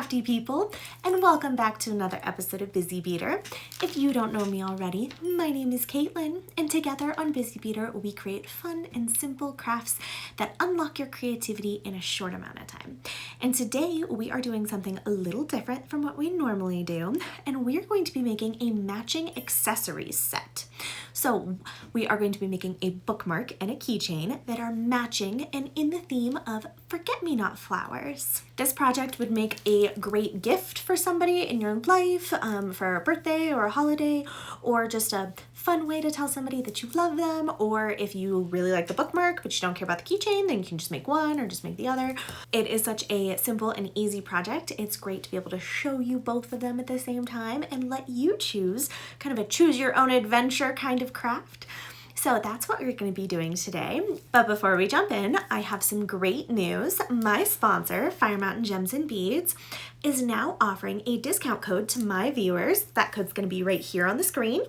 crafty people, and welcome back to another episode of Busy Beader. If you don't know me already, my name is Caitlin, and together on Busy Beader, we create fun and simple crafts that unlock your creativity in a short amount of time. And today we are doing something a little different from what we normally do, and we're going to be making a matching accessories set. So we are going to be making a bookmark and a keychain that are matching and in the theme of forget-me-not flowers. This project would make a great gift for somebody in your life, for a birthday or a holiday, or just a fun way to tell somebody that you love them, or if you really like the bookmark but you don't care about the keychain, then you can just make one or just make the other. It is such a simple and easy project. It's great to be able to show you both of them at the same time and let you choose, kind of a choose your own adventure kind of craft. So that's what we're going to be doing today. But before we jump in, I have some great news. My sponsor, Fire Mountain Gems and Beads, is now offering a discount code to my viewers. That code's going to be right here on the screen,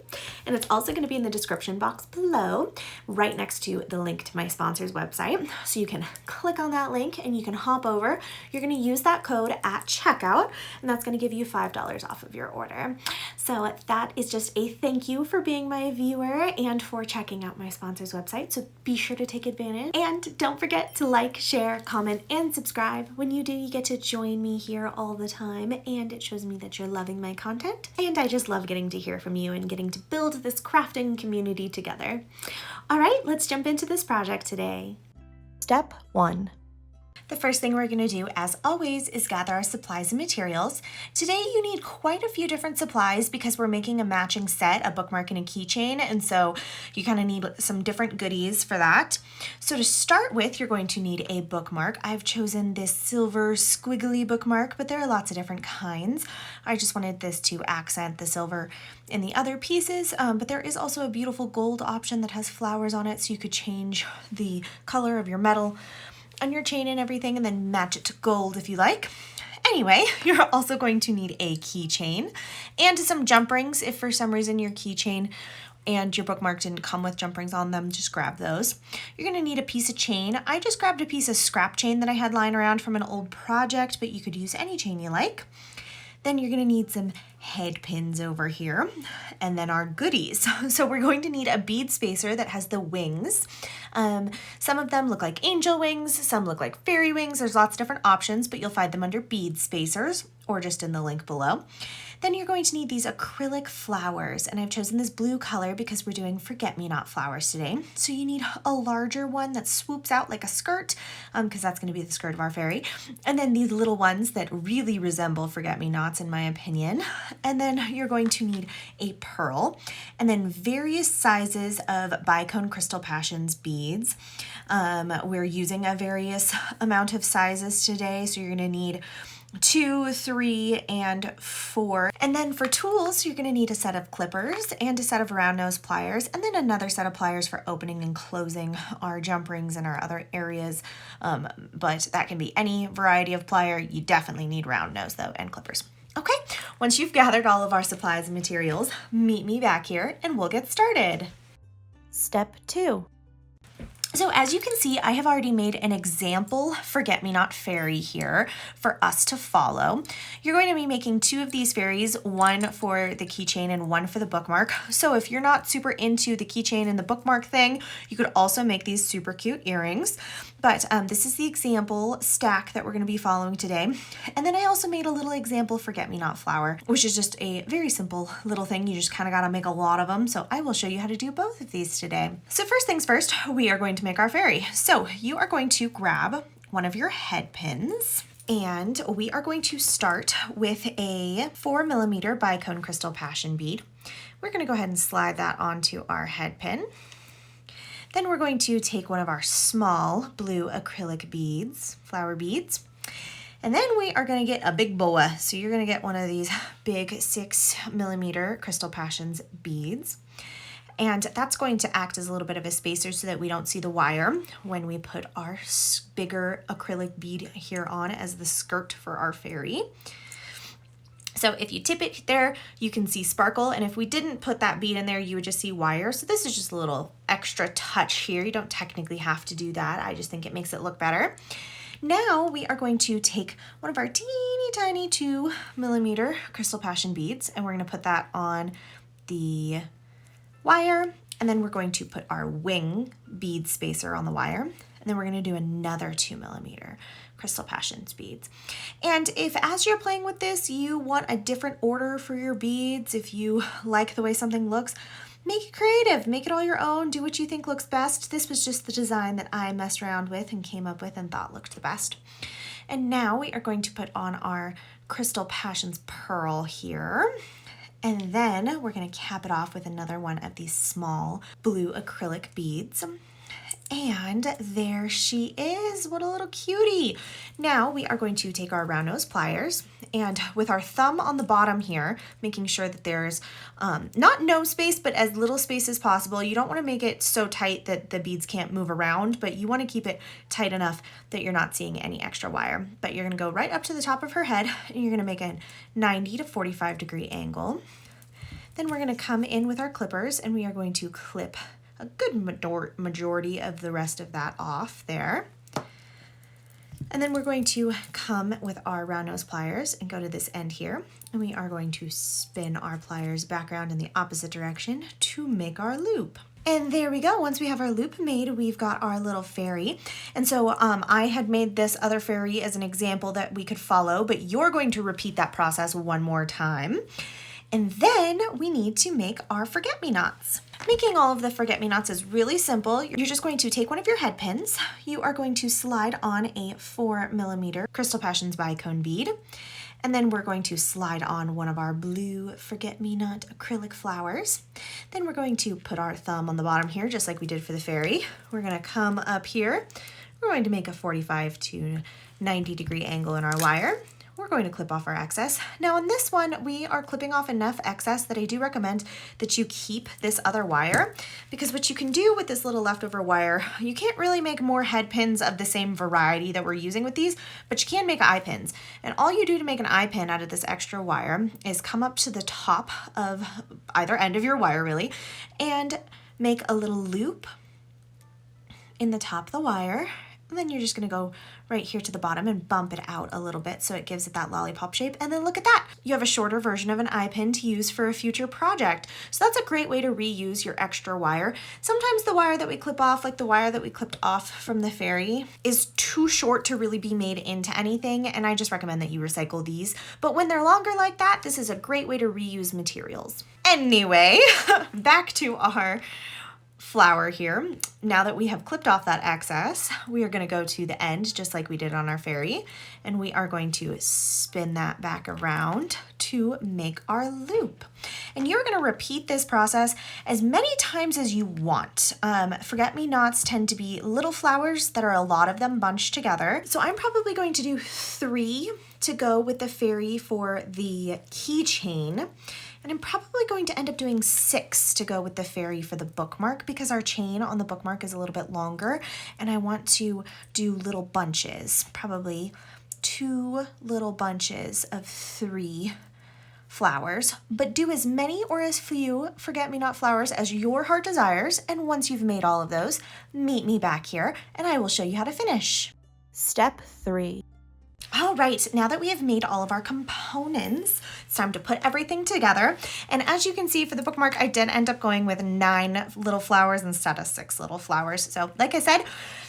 and it's also going to be in the description box below, right next to the link to my sponsor's website. So you can click on that link and you can hop over. You're going to use that code at checkout, and that's going to give you $5 off of your order. So that is just a thank you for being my viewer and for checking out my sponsor's website. So be sure to take advantage, and don't forget to like, share, comment, and subscribe. When you do, you get to join me here all the time, and it shows me that you're loving my content, and I just love getting to hear from you and getting to build this crafting community together. All right, let's jump into this project today. Step 1. The first thing we're going to do, as always, is gather our supplies and materials. Today you need quite a few different supplies because we're making a matching set, a bookmark and a keychain, and so you kind of need some different goodies for that. So to start with, you're going to need a bookmark. I've chosen this silver squiggly bookmark, but there are lots of different kinds. I just wanted this to accent the silver in the other pieces, but there is also a beautiful gold option that has flowers on it, so you could change the color of your metal on your chain and everything and then match it to gold if you like. Anyway, you're also going to need a keychain and some jump rings. If for some reason your keychain and your bookmark didn't come with jump rings on them, just grab those. You're going to need a piece of chain. I just grabbed a piece of scrap chain that I had lying around from an old project, but you could use any chain you like. Then you're going to need some head pins over here, and then our goodies. So we're going to need a bead spacer that has the wings. Some of them look like angel wings, some look like fairy wings. There's lots of different options, but you'll find them under bead spacers or just in the link below. Then you're going to need these acrylic flowers, and I've chosen this blue color because we're doing forget-me-not flowers today. So you need a larger one that swoops out like a skirt, because that's going to be the skirt of our fairy. And then these little ones that really resemble forget-me-nots in my opinion. And then you're going to need a pearl, and then various sizes of bicone crystal passions beads. We're using a various amount of sizes today, so you're going to need 2, 3, and 4. And then for tools, you're going to need a set of clippers and a set of round nose pliers, and then another set of pliers for opening and closing our jump rings and our other areas. But that can be any variety of plier. You definitely need round nose though, and clippers. Okay, once you've gathered all of our supplies and materials, meet me back here and we'll get started. Step 2. So as you can see, I have already made an example forget-me-not fairy here for us to follow. You're going to be making 2 of these fairies, one for the keychain and one for the bookmark. So if you're not super into the keychain and the bookmark thing, you could also make these super cute earrings. But this is the example stack that we're going to be following today. And then I also made a little example forget-me-not flower, which is just a very simple little thing. You just kind of got to make a lot of them. So I will show you how to do both of these today. So first things first, we are going to make our fairy. So you are going to grab one of your head pins, and we are going to start with a 4mm bicone crystal passion bead. We're going to go ahead and slide that onto our head pin. Then we're going to take one of our small blue acrylic beads, flower beads, and then we are going to get a big boa. So you're going to get one of these big 6mm crystal passions beads. And that's going to act as a little bit of a spacer so that we don't see the wire when we put our bigger acrylic bead here on as the skirt for our fairy. So if you tip it there, you can see sparkle, and if we didn't put that bead in there, you would just see wire. So this is just a little extra touch here. You don't technically have to do that. I just think it makes it look better. Now we are going to take one of our teeny tiny 2mm Crystal Passion beads, and we're going to put that on the wire, and then we're going to put our wing bead spacer on the wire, and then we're going to do another 2mm Crystal Passions beads. And if as you're playing with this you want a different order for your beads, if you like the way something looks, make it creative, make it all your own, do what you think looks best. This was just the design that I messed around with and came up with and thought looked the best. And now we are going to put on our Crystal Passions pearl here. And then we're going to cap it off with another one of these small blue acrylic beads. And there she is. What a little cutie. Now we are going to take our round nose pliers, and with our thumb on the bottom here, making sure that there's not no space, but as little space as possible. You don't want to make it so tight that the beads can't move around, but you want to keep it tight enough that you're not seeing any extra wire. But you're going to go right up to the top of her head, and you're going to make a 90 to 45 degree angle. Then we're going to come in with our clippers, and we are going to clip a good majority of the rest of that off there. And then we're going to come with our round nose pliers and go to this end here, and we are going to spin our pliers back around in the opposite direction to make our loop. And there we go. Once we have our loop made, we've got our little fairy. And so I had made this other fairy as an example that we could follow, but you're going to repeat that process one more time. And then we need to make our forget-me-nots. Making all of the forget-me-nots is really simple. You're just going to take one of your head pins. You are going to slide on a 4mm Crystal Passions bicone bead. And then we're going to slide on one of our blue forget-me-not acrylic flowers. Then we're going to put our thumb on the bottom here, just like we did for the fairy. We're going to come up here. We're going to make a 45 to 90 degree angle in our wire. We're going to clip off our excess. Now on this one, we are clipping off enough excess that I do recommend that you keep this other wire, because what you can do with this little leftover wire, you can't really make more head pins of the same variety that we're using with these, but you can make eye pins. And all you do to make an eye pin out of this extra wire is come up to the top of either end of your wire really, and make a little loop in the top of the wire. And then you're just going to go right here to the bottom and bump it out a little bit so it gives it that lollipop shape. And then look at that. You have a shorter version of an eye pin to use for a future project. So that's a great way to reuse your extra wire. Sometimes the wire that we clip off, like the wire that we clipped off from the fairy, is too short to really be made into anything. And I just recommend that you recycle these. But when they're longer like that, this is a great way to reuse materials. Anyway, back to our flower here. Now that we have clipped off that excess, we are going to go to the end just like we did on our fairy, and we are going to spin that back around to make our loop. And you're going to repeat this process as many times as you want. Forget-me-nots tend to be little flowers that are a lot of them bunched together. So I'm probably going to do 3 to go with the fairy for the keychain. And I'm probably going to end up doing 6 to go with the fairy for the bookmark, because our chain on the bookmark is a little bit longer and I want to do little bunches, probably 2 little bunches of 3 flowers, but do as many or as few forget-me-not flowers as your heart desires. And once you've made all of those, meet me back here and I will show you how to finish. Step 3. All right, now that we have made all of our components, it's time to put everything together. And as you can see for the bookmark, I did end up going with 9 little flowers instead of 6 little flowers. So like I said,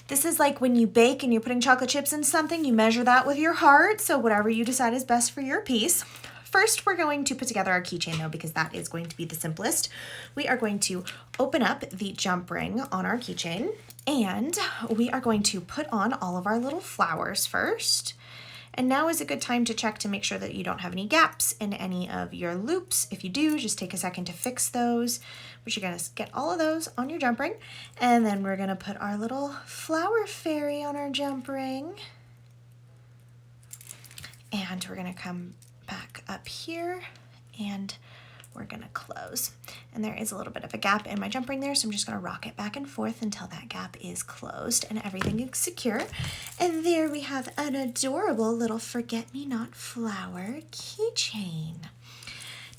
this is like when you bake and you're putting chocolate chips in something, you measure that with your heart. So whatever you decide is best for your piece. First, we're going to put together our keychain though, because that is going to be the simplest. We are going to open up the jump ring on our keychain, and we are going to put on all of our little flowers first. And now is a good time to check to make sure that you don't have any gaps in any of your loops. If you do, just take a second to fix those. But you're going to get all of those on your jump ring. And then we're going to put our little flower fairy on our jump ring. And we're going to come back up here and we're going to close. And there is a little bit of a gap in my jump ring there, so I'm just going to rock it back and forth until that gap is closed and everything is secure. And there we have an adorable little forget-me-not flower keychain.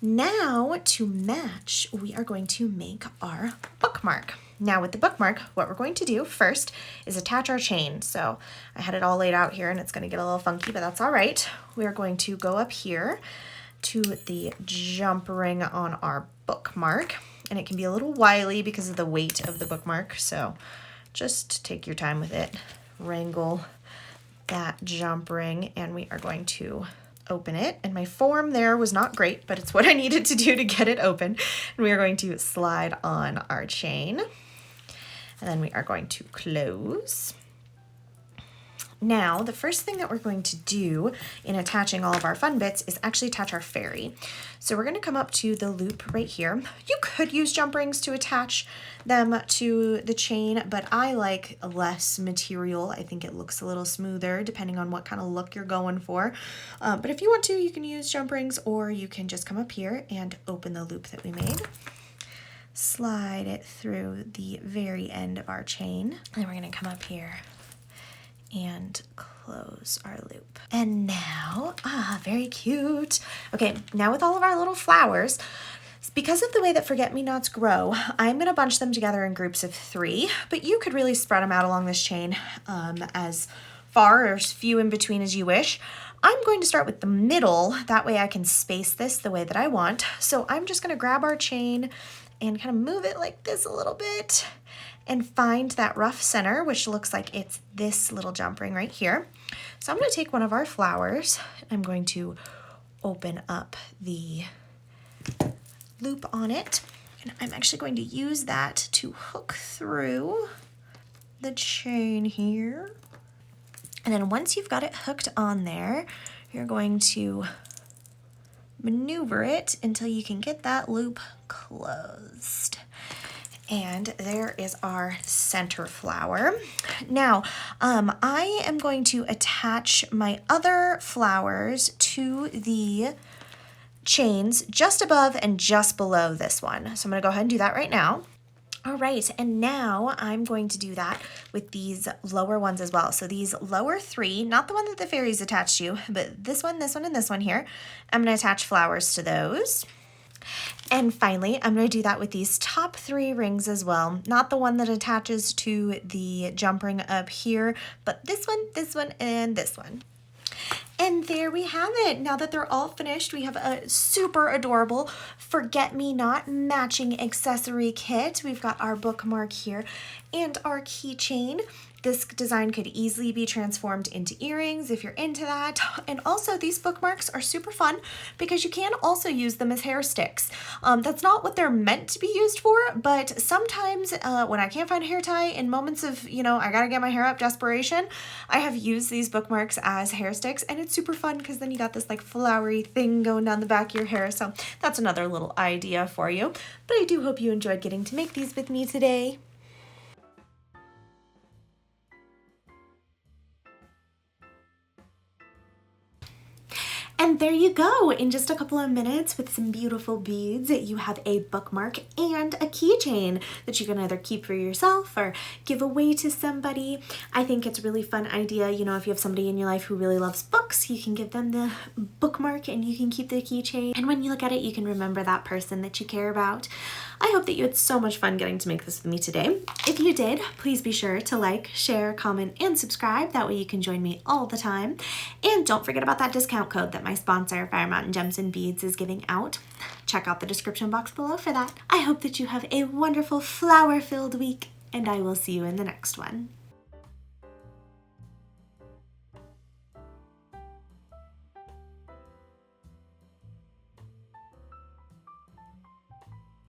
Now, to match, we are going to make our bookmark. Now with the bookmark, what we're going to do first is attach our chain. So I had it all laid out here and it's going to get a little funky, but that's all right. We're going to go up here to the jump ring on our bookmark, and it can be a little wily because of the weight of the bookmark. So just take your time with it, wrangle that jump ring, and we are going to open it. And my form there was not great, but it's what I needed to do to get it open. And we are going to slide on our chain, and then we are going to close. Now, the first thing that we're going to do in attaching all of our fun bits is actually attach our fairy. So we're going to come up to the loop right here. You could use jump rings to attach them to the chain, but I like less material. I think it looks a little smoother depending on what kind of look you're going for. But if you want to, you can use jump rings, or you can just come up here and open the loop that we made. Slide it through the very end of our chain. And we're going to come up here and close our loop. And now, very cute. Okay, now with all of our little flowers, because of the way that forget-me-nots grow, I'm gonna bunch them together in groups of 3, but you could really spread them out along this chain as far or as few in between as you wish. I'm going to start with the middle, that way I can space this the way that I want. So I'm just gonna grab our chain and kind of move it like this a little bit, and find that rough center, which looks like it's this little jump ring right here. So I'm going to take one of our flowers, I'm going to open up the loop on it, and I'm actually going to use that to hook through the chain here. And then once you've got it hooked on there, you're going to maneuver it until you can get that loop closed. And there is our center flower. Now, I am going to attach my other flowers to the chains just above and just below this one. So I'm gonna go ahead and do that right now. All right, and now I'm going to do that with these lower ones as well. So these lower 3, not the one that the fairy's attached to, but this one, and this one here, I'm gonna attach flowers to those. And finally, I'm going to do that with these top 3 rings as well. Not the one that attaches to the jump ring up here, but this one, and this one. And there we have it. Now that they're all finished, we have a super adorable forget-me-not matching accessory kit. We've got our bookmark here and our keychain. This design could easily be transformed into earrings if you're into that. And also these bookmarks are super fun because you can also use them as hair sticks. That's not what they're meant to be used for, but sometimes when I can't find a hair tie in moments of, I gotta get my hair up desperation, I have used these bookmarks as hair sticks, and it's super fun because then you got this like flowery thing going down the back of your hair. So that's another little idea for you. But I do hope you enjoyed getting to make these with me today. And there you go. In just a couple of minutes with some beautiful beads, you have a bookmark and a keychain that you can either keep for yourself or give away to somebody. I think it's a really fun idea. If you have somebody in your life who really loves books, you can give them the bookmark and you can keep the keychain. And when you look at it, you can remember that person that you care about. I hope that you had so much fun getting to make this with me today. If you did, please be sure to like, share, comment, and subscribe. That way you can join me all the time. And don't forget about that discount code that my sponsor, Fire Mountain Gems and Beads, is giving out. Check out the description box below for that. I hope that you have a wonderful flower-filled week, and I will see you in the next one.